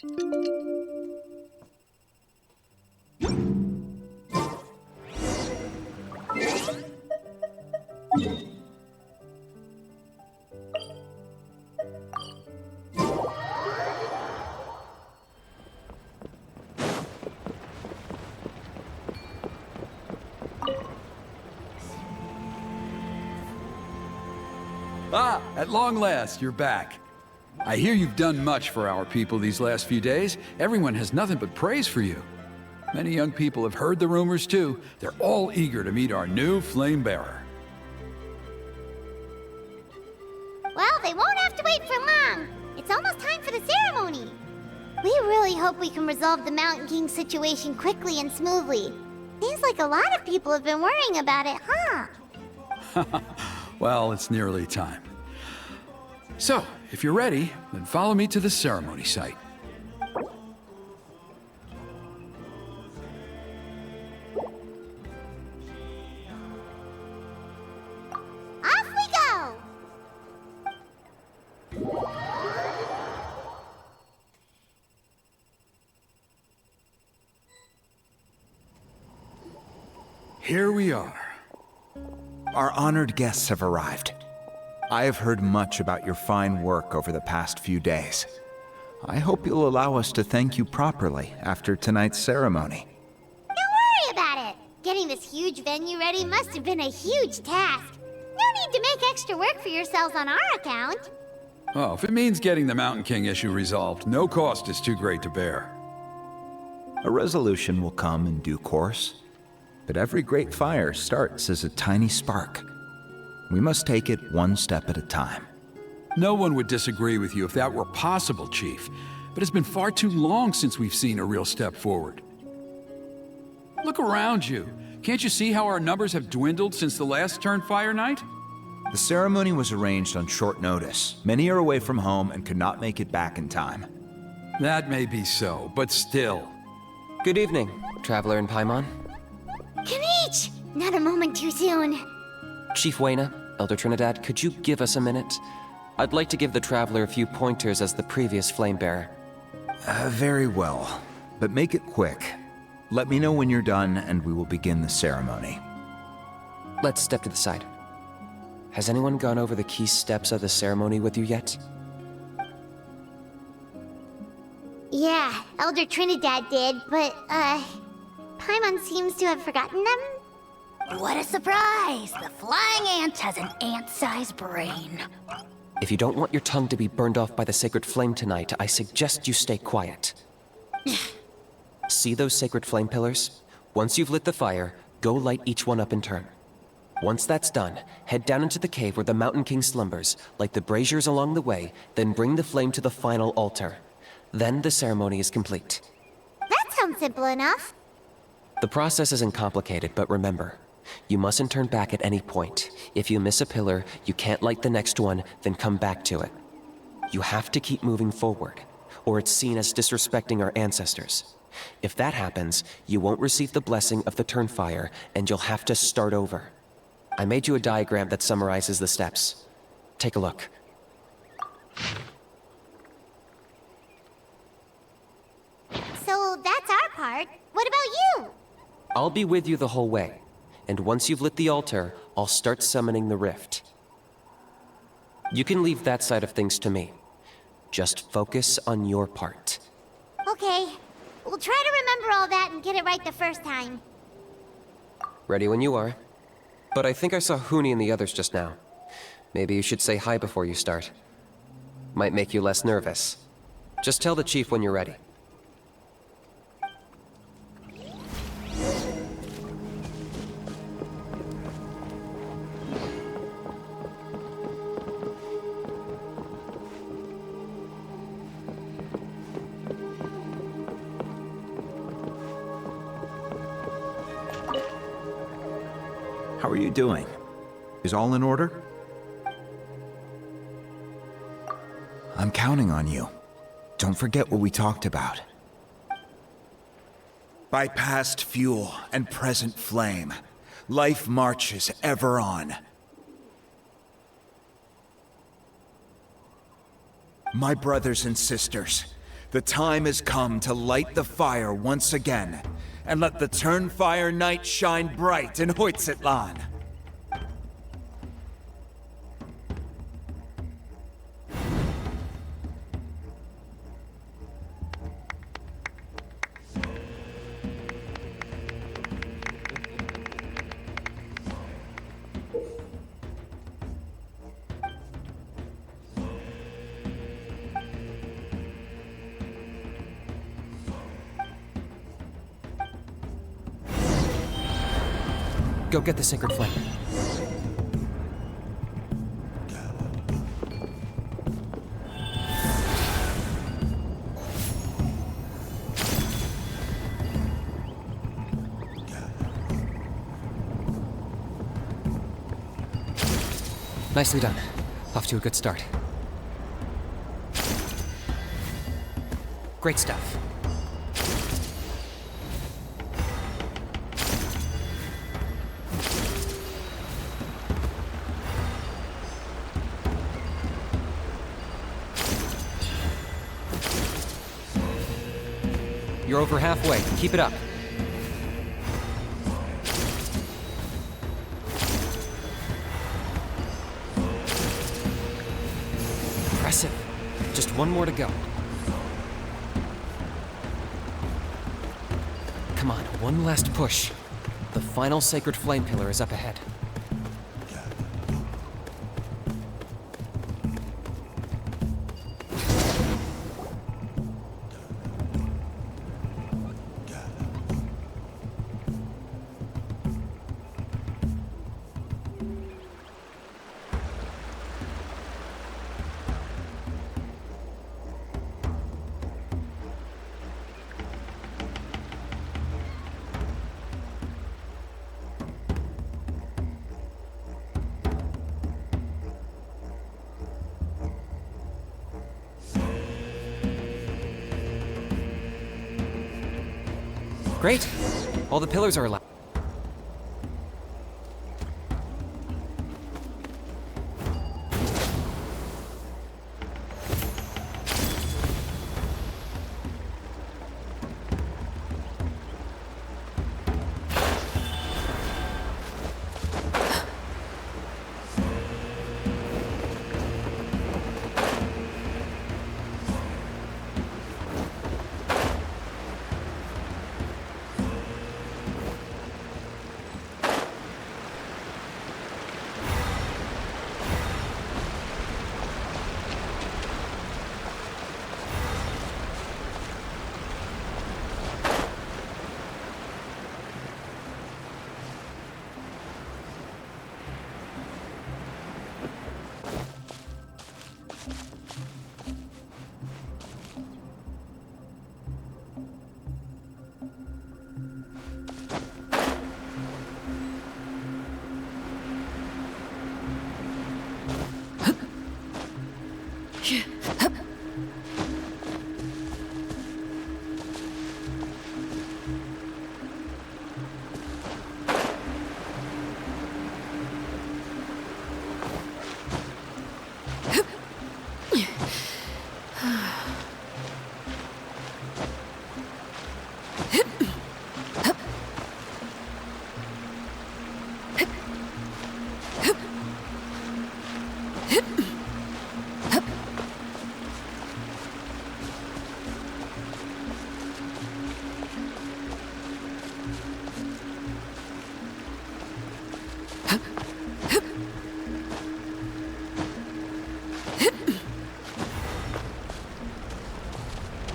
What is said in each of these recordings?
Ah, at long last, you're back. I hear you've done much for our people these last few days. Everyone has nothing but praise for you. Many young people have heard the rumors too. They're all eager to meet our new flame bearer. Well, they won't have to wait for long. It's almost time for the ceremony. We really hope we can resolve the Mountain King situation quickly and smoothly. Seems like a lot of people have been worrying about it, huh? Well, it's nearly time. So, if you're ready, then follow me to the ceremony site. Off we go! Here we are. Our honored guests have arrived. I have heard much about your fine work over the past few days. I hope you'll allow us to thank you properly after tonight's ceremony. Don't worry about it. Getting this huge venue ready must have been a huge task. No need to make extra work for yourselves on our account. Oh, if it means getting the Mountain King issue resolved, no cost is too great to bear. A resolution will come in due course, but every great fire starts as a tiny spark. We must take it one step at a time. No one would disagree with you if that were possible, Chief, but it's been far too long since we've seen a real step forward. Look around you. Can't you see how our numbers have dwindled since the last Turnfire night? The ceremony was arranged on short notice. Many are away from home and could not make it back in time. That may be so, but still. Good evening, Traveler in Paimon. Kinch! Not a moment too soon. Chief Wayna, Elder Trinidad, could you give us a minute? I'd like to give the Traveler a few pointers as the previous flame bearer. Very well, but make it quick. Let me know when you're done and we will begin the ceremony. Let's step to the side. Has anyone gone over the key steps of the ceremony with you yet? Yeah, Elder Trinidad did, but, Paimon seems to have forgotten them? What a surprise! The flying ant has an ant-sized brain. If you don't want your tongue to be burned off by the sacred flame tonight, I suggest you stay quiet. See those sacred flame pillars? Once you've lit the fire, go light each one up in turn. Once that's done, head down into the cave where the Mountain King slumbers, light the braziers along the way, then bring the flame to the final altar. Then the ceremony is complete. That sounds simple enough. The process isn't complicated, but remember, you mustn't turn back at any point. If you miss a pillar, you can't light the next one, then come back to it. You have to keep moving forward, or it's seen as disrespecting our ancestors. If that happens, you won't receive the blessing of the Turnfire, and you'll have to start over. I made you a diagram that summarizes the steps. Take a look. So that's our part. What about you? I'll be with you the whole way, and once you've lit the altar, I'll start summoning the rift. You can leave that side of things to me. Just focus on your part. Okay. We'll try to remember all that and get it right the first time. Ready when you are. But I think I saw Huni and the others just now. Maybe you should say hi before you start. Might make you less nervous. Just tell the chief when you're ready. How are you doing? Is all in order? I'm counting on you. Don't forget what we talked about. By past fuel and present flame, life marches ever on. My brothers and sisters, The time has come to light the fire once again, and let the Turnfire night shine bright in Hoytzitlan. Go get the sacred flame. Nicely done. Off to a good start. Great stuff. You're over halfway. Keep it up. Impressive. Just one more to go. Come on, one last push. The final sacred flame pillar is up ahead. Great. All the pillars are aligned.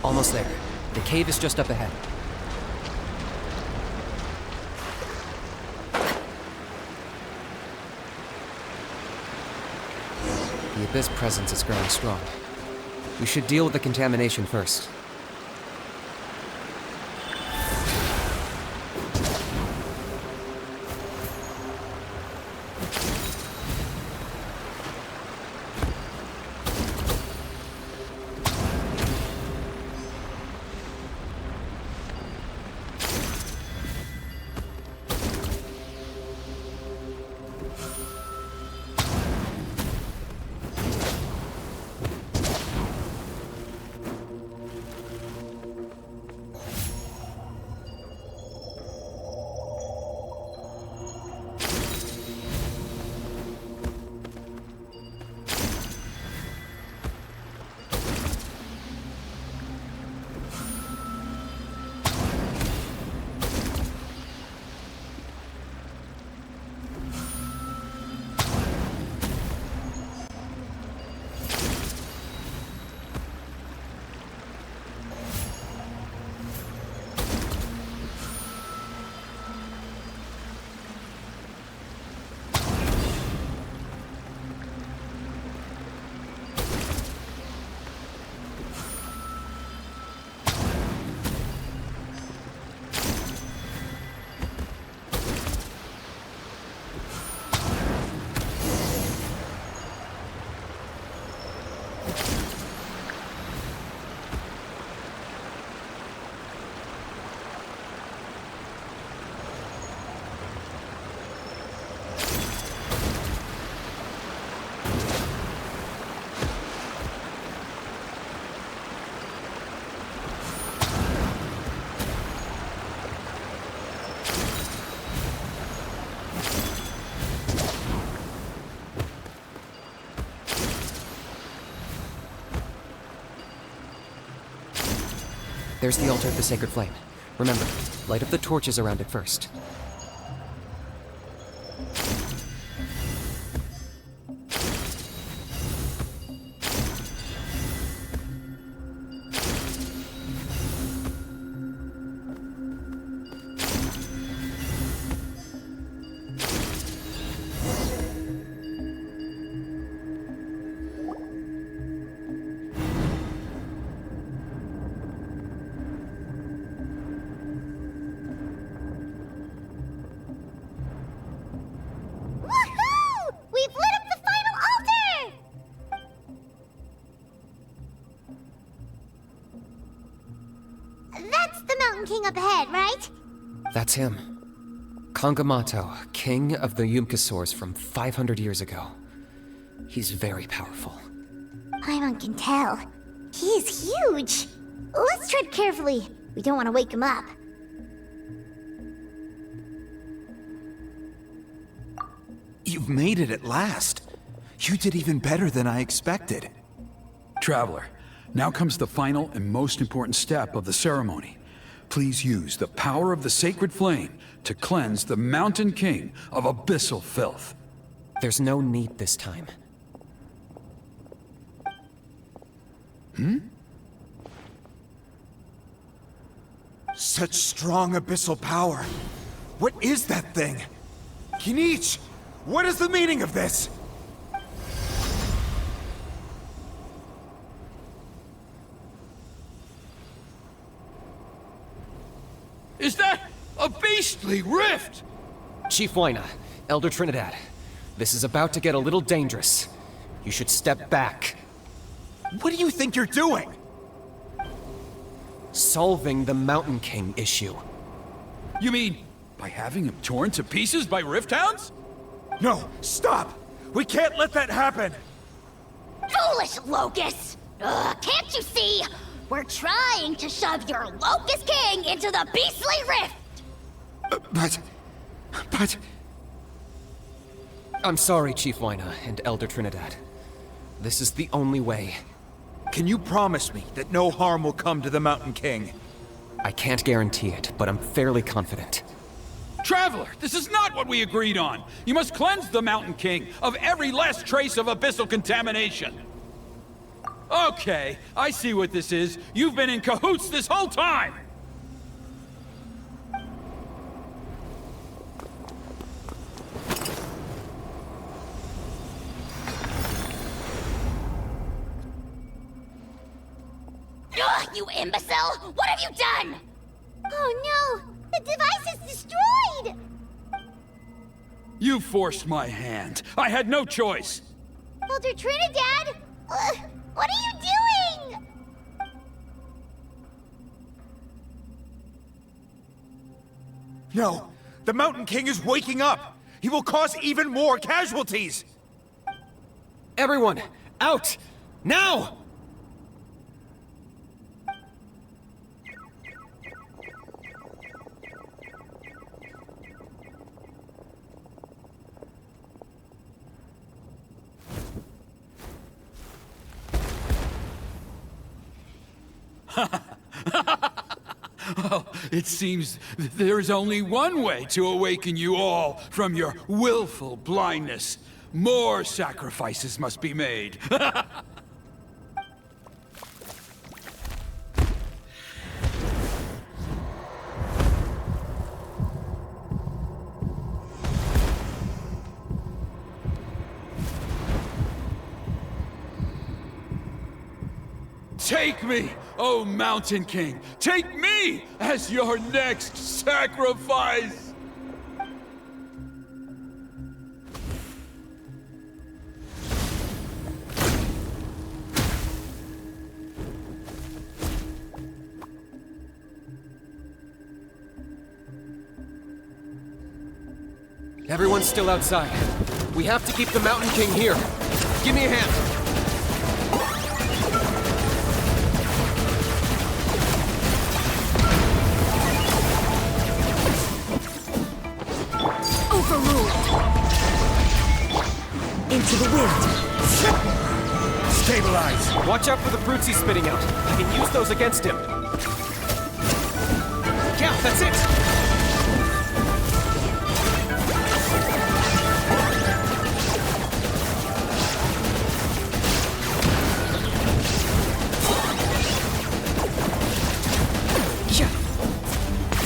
Almost there. The cave is just up ahead. The Abyss presence is growing strong. We should deal with the contamination first. There's the altar of the sacred flame. Remember, light up the torches around it first. Woohoo! We've lit up the final altar! That's the Mountain King up ahead, right? That's him. Kangamato, king of the Yumkasaurs from 500 years ago. He's very powerful. Paimon can tell. He is huge. Let's tread carefully. We don't want to wake him up. You've made it at last. You did even better than I expected. Traveler, now comes the final and most important step of the ceremony. Please use the power of the sacred flame to cleanse the Mountain King of abyssal filth. There's no need this time. Such strong abyssal power. What is that thing? Kinch, what is the meaning of this? Is that a beastly rift? Chief Wyna, Elder Trinidad, this is about to get a little dangerous. You should step back. What do you think you're doing? Solving the Mountain King issue. You mean by having him torn to pieces by rift hounds? No, stop! We can't let that happen! Foolish Locust! Can't you see? We're trying to shove your Locust King into the beastly rift! But... I'm sorry, Chief Wyna and Elder Trinidad. This is the only way. Can you promise me that no harm will come to the Mountain King? I can't guarantee it, but I'm fairly confident. Traveler, this is not what we agreed on. You must cleanse the Mountain King of every last trace of abyssal contamination. Okay, I see what this is. You've been in cahoots this whole time! Ugh, you imbecile! What have you done? Oh no! The device is destroyed! You forced my hand. I had no choice. Elder Trinidad! What are you doing? No! The Mountain King is waking up! He will cause even more casualties! Everyone, out! Now! Oh, it seems there is only one way to awaken you all from your willful blindness. More sacrifices must be made. Take me, O Mountain King! Take me as your next sacrifice! Everyone's still outside. We have to keep the Mountain King here. Give me a hand. Into the wind. Stabilize! Watch out for the fruits he's spitting out. I can use those against him. That's it!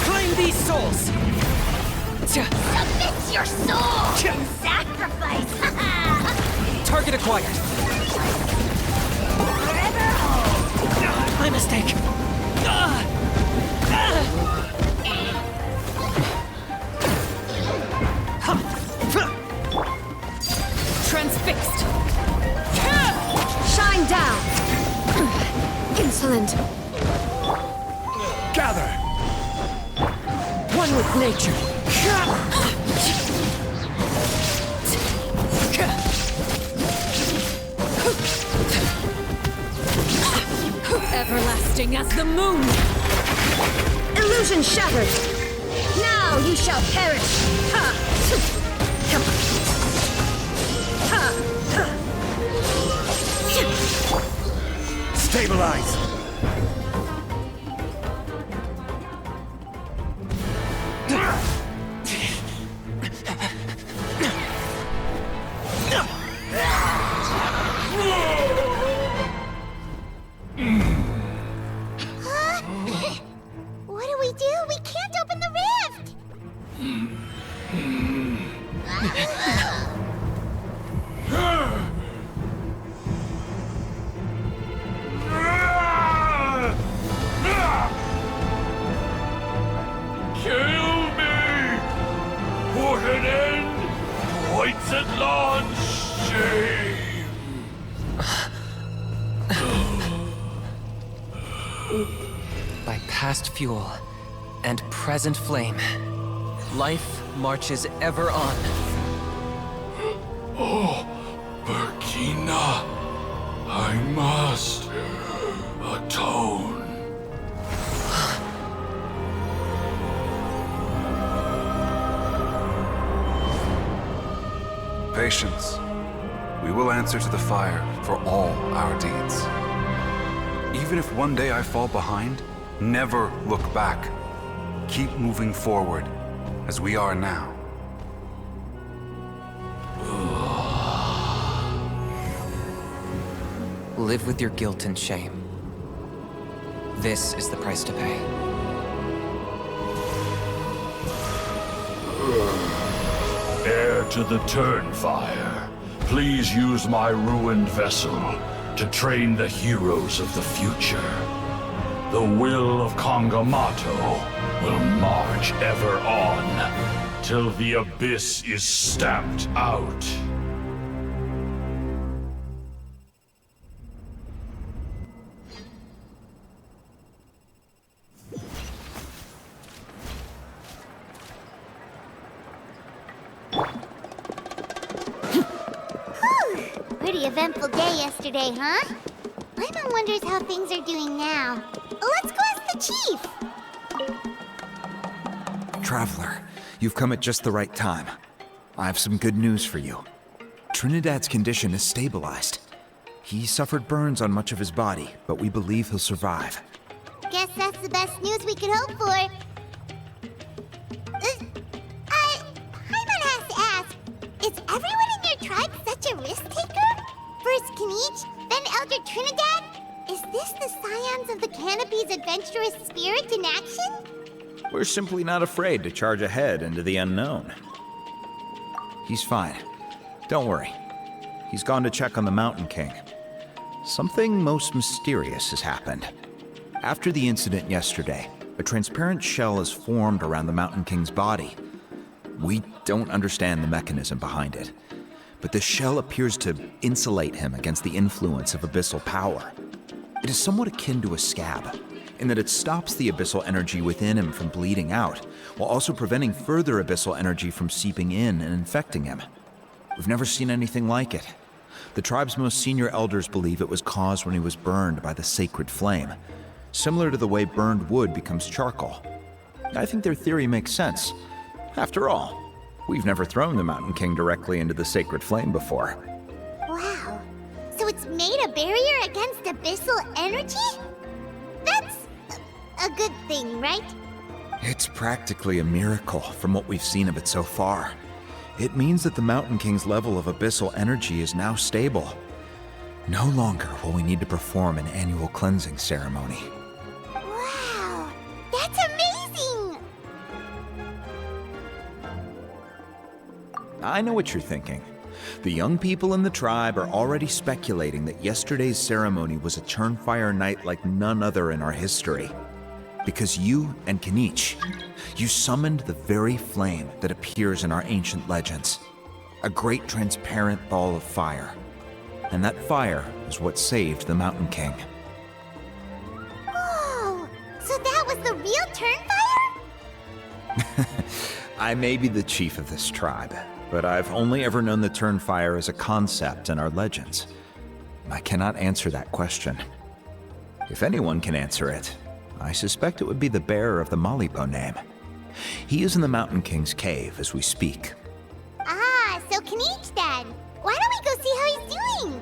Claim these souls! Submit your soul in sacrifice! Target acquired. Forever hold! My mistake. Transfixed! Shine down! Insolent! Gather! One with nature! Everlasting as the moon! Illusion shattered! Now you shall perish! Ha! Stabilize! What do we do? We can't open the rift! Kill me! Put an end! Points at launch! Shame! By past fuel and present flame, life marches ever on. Oh, Burkina, I must atone. Patience. We will answer to the fire for all our deeds. Even if one day I fall behind, never look back. Keep moving forward, as we are now. Live with your guilt and shame. This is the price to pay. Heir to the Turnfire, please use my ruined vessel to train the heroes of the future. The will of Kangamato will march ever on, till the abyss is stamped out. Pretty eventful day yesterday, huh? Paimon wonders how things are doing now. Let's go ask the chief! Traveler, you've come at just the right time. I have some good news for you. Trinidad's condition is stabilized. He suffered burns on much of his body, but we believe he'll survive. Guess that's the best news we could hope for. Paimon has to ask, is everyone in your tribe such a risk-taker? First Kinch, then Elder Trinidad? Is this the scions of the Canopy's adventurous spirit in action? We're simply not afraid to charge ahead into the unknown. He's fine. Don't worry. He's gone to check on the Mountain King. Something most mysterious has happened. After the incident yesterday, a transparent shell has formed around the Mountain King's body. We don't understand the mechanism behind it, but the shell appears to insulate him against the influence of abyssal power. It is somewhat akin to a scab, in that it stops the abyssal energy within him from bleeding out, while also preventing further abyssal energy from seeping in and infecting him. We've never seen anything like it. The tribe's most senior elders believe it was caused when he was burned by the sacred flame, similar to the way burned wood becomes charcoal. I think their theory makes sense. After all, we've never thrown the Mountain King directly into the sacred flame before. Wow. So it's made a barrier against abyssal energy? That's a good thing, right? It's practically a miracle from what we've seen of it so far. It means that the Mountain King's level of abyssal energy is now stable. No longer will we need to perform an annual cleansing ceremony. Wow, that's amazing! I know what you're thinking. The young people in the tribe are already speculating that yesterday's ceremony was a Turnfire night like none other in our history. Because you and Kinch, you summoned the very flame that appears in our ancient legends. A great transparent ball of fire. And that fire is what saved the Mountain King. Whoa, so that was the real Turnfire? I may be the chief of this tribe, but I've only ever known the Turnfire as a concept in our legends. I cannot answer that question. If anyone can answer it, I suspect it would be the bearer of the Malipo name. He is in the Mountain King's cave as we speak. Ah, so Kinch then. Why don't we go see how he's doing?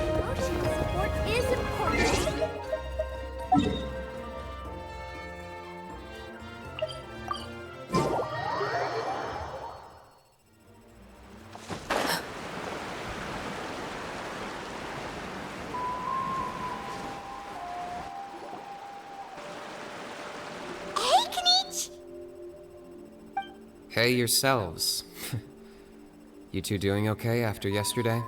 Emotional support is important. Hey, Kinch! Hey yourselves. You two doing okay after yesterday?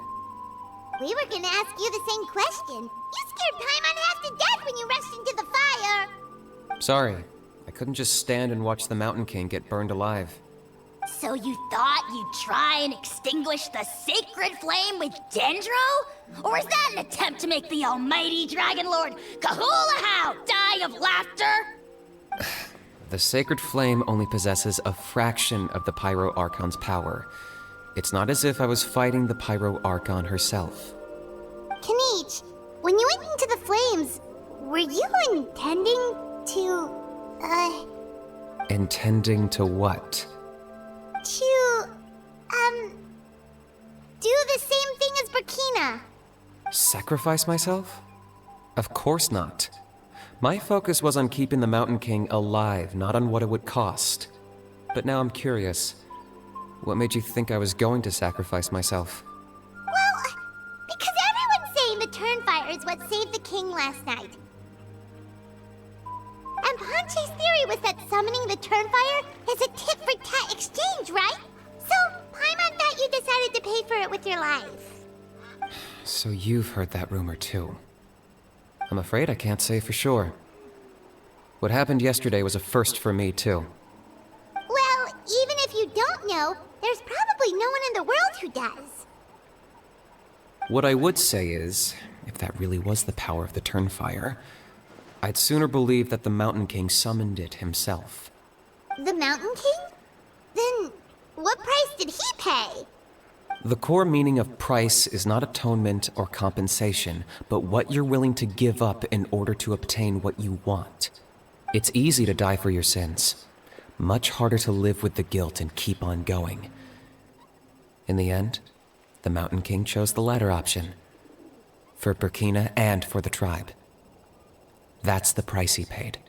We were gonna ask you the same question. You scared Paimon half to death when you rushed into the fire. Sorry, I couldn't just stand and watch the Mountain King get burned alive. So you thought you'd try and extinguish the sacred flame with Dendro? Or is that an attempt to make the almighty Dragon Lord Kahulahow die of laughter? The sacred flame only possesses a fraction of the Pyro Archon's power. It's not as if I was fighting the Pyro Archon herself. Kinch, when you went into the flames, were you intending to, Intending to what? do the same thing as Burkina? Sacrifice myself? Of course not. My focus was on keeping the Mountain King alive, not on what it would cost. But now I'm curious. What made you think I was going to sacrifice myself? Well, because everyone's saying the Turnfire is what saved the king last night. And Ponche's theory was that summoning the Turnfire is a tit-for-tat exchange, right? So, Paimon thought you decided to pay for it with your life. So you've heard that rumor too. I'm afraid I can't say for sure. What happened yesterday was a first for me too. Well, even if you don't know, there's probably no one in the world who does. What I would say is, if that really was the power of the Turnfire, I'd sooner believe that the Mountain King summoned it himself. The Mountain King? Then, what price did he pay? The core meaning of price is not atonement or compensation, but what you're willing to give up in order to obtain what you want. It's easy to die for your sins. Much harder to live with the guilt and keep on going. In the end, the Mountain King chose the latter option. For Burkina and for the tribe. That's the price he paid.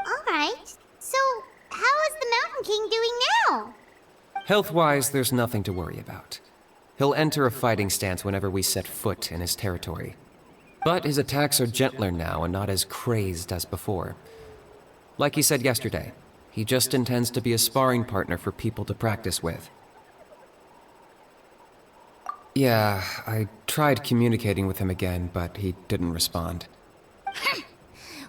Alright, so how is the Mountain King doing now? Health-wise, there's nothing to worry about. He'll enter a fighting stance whenever we set foot in his territory. But his attacks are gentler now and not as crazed as before. Like he said yesterday, he just intends to be a sparring partner for people to practice with. Yeah, I tried communicating with him again, but he didn't respond.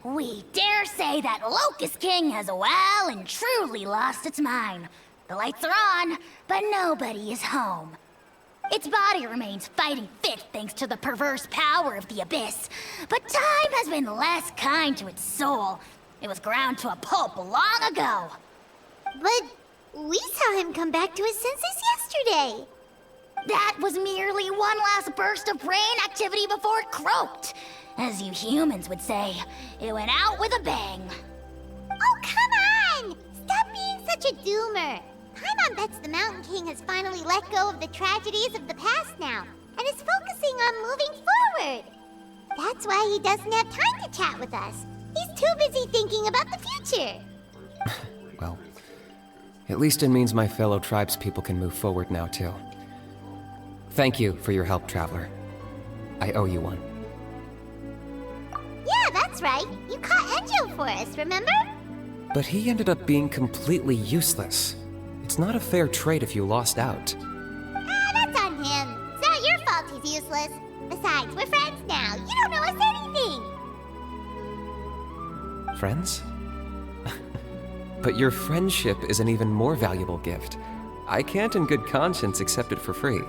We dare say that Locust King has well and truly lost its mind. The lights are on, but nobody is home. Its body remains fighting fit thanks to the perverse power of the Abyss, but time has been less kind to its soul. It was ground to a pulp long ago. But we saw him come back to his senses yesterday. That was merely one last burst of brain activity before it croaked. As you humans would say, it went out with a bang. Oh, come on! Stop being such a doomer. Paimon bets the Mountain King has finally let go of the tragedies of the past now, and is focusing on moving forward. That's why he doesn't have time to chat with us. He's too busy thinking about the future. Well, at least it means my fellow tribespeople can move forward now, too. Thank you for your help, Traveler. I owe you one. Yeah, that's right. You caught Enjo for us, remember? But he ended up being completely useless. It's not a fair trade if you lost out. That's on him. It's not your fault he's useless. Besides, we're friends now. You don't know us anything. Friends? But your friendship is an even more valuable gift. I can't in good conscience accept it for free.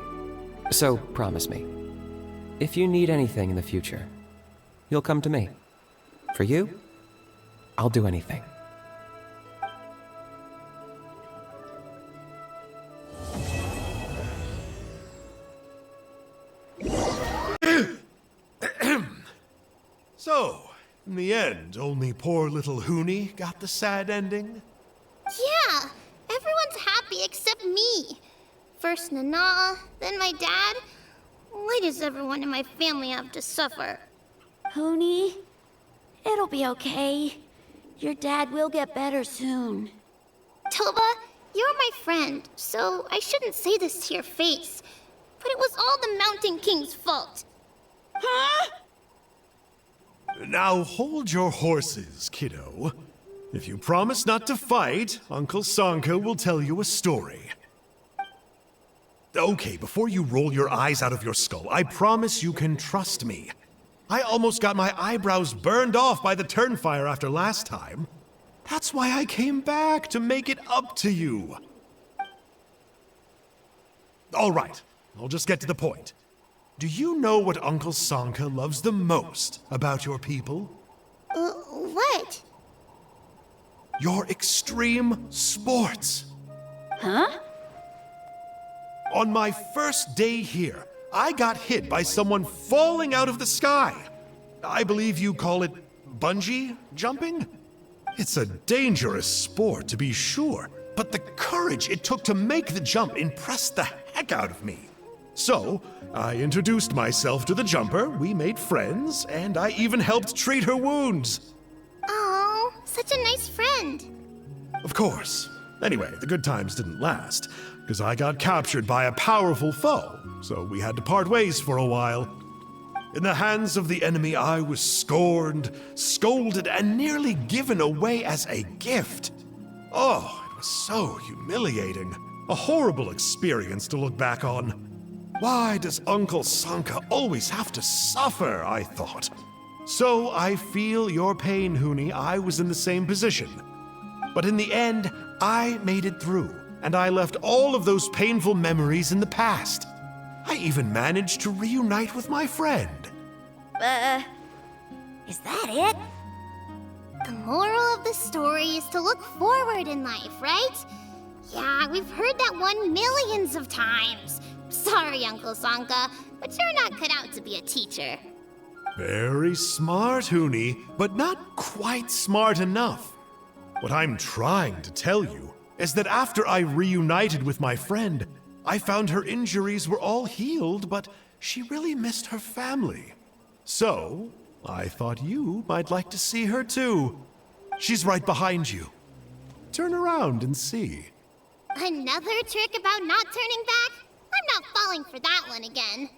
So, promise me, if you need anything in the future, you'll come to me. For you, I'll do anything. So, in the end, only poor little Huni got the sad ending? Yeah, everyone's happy except me. First Nana, then my dad. Why does everyone in my family have to suffer? Huni, it'll be okay. Your dad will get better soon. Toba, you're my friend, so I shouldn't say this to your face. But it was all the Mountain King's fault. Huh? Now hold your horses, kiddo. If you promise not to fight, Uncle Sanka will tell you a story. Okay, before you roll your eyes out of your skull, I promise you can trust me. I almost got my eyebrows burned off by the turnfire after last time. That's why I came back, to make it up to you. All right, I'll just get to the point. Do you know what Uncle Sanka loves the most about your people? What? Your extreme sports. Huh? On my first day here, I got hit by someone falling out of the sky. I believe you call it bungee jumping? It's a dangerous sport, to be sure, but the courage it took to make the jump impressed the heck out of me. So, I introduced myself to the jumper, we made friends, and I even helped treat her wounds. Oh, such a nice friend. Of course. Anyway, the good times didn't last, because I got captured by a powerful foe, so we had to part ways for a while. In the hands of the enemy, I was scorned, scolded, and nearly given away as a gift. Oh, it was so humiliating. A horrible experience to look back on. Why does Uncle Sanka always have to suffer, I thought. So I feel your pain, Huni. I was in the same position. But in the end, I made it through, and I left all of those painful memories in the past. I even managed to reunite with my friend. Is that it? The moral of the story is to look forward in life, right? Yeah, we've heard that one millions of times. Sorry, Uncle Sanka, but you're not cut out to be a teacher. Very smart, Huni, but not quite smart enough. What I'm trying to tell you is that after I reunited with my friend, I found her injuries were all healed, but she really missed her family. So, I thought you might like to see her too. She's right behind you. Turn around and see. Another trick about not turning back? I'm not falling for that one again.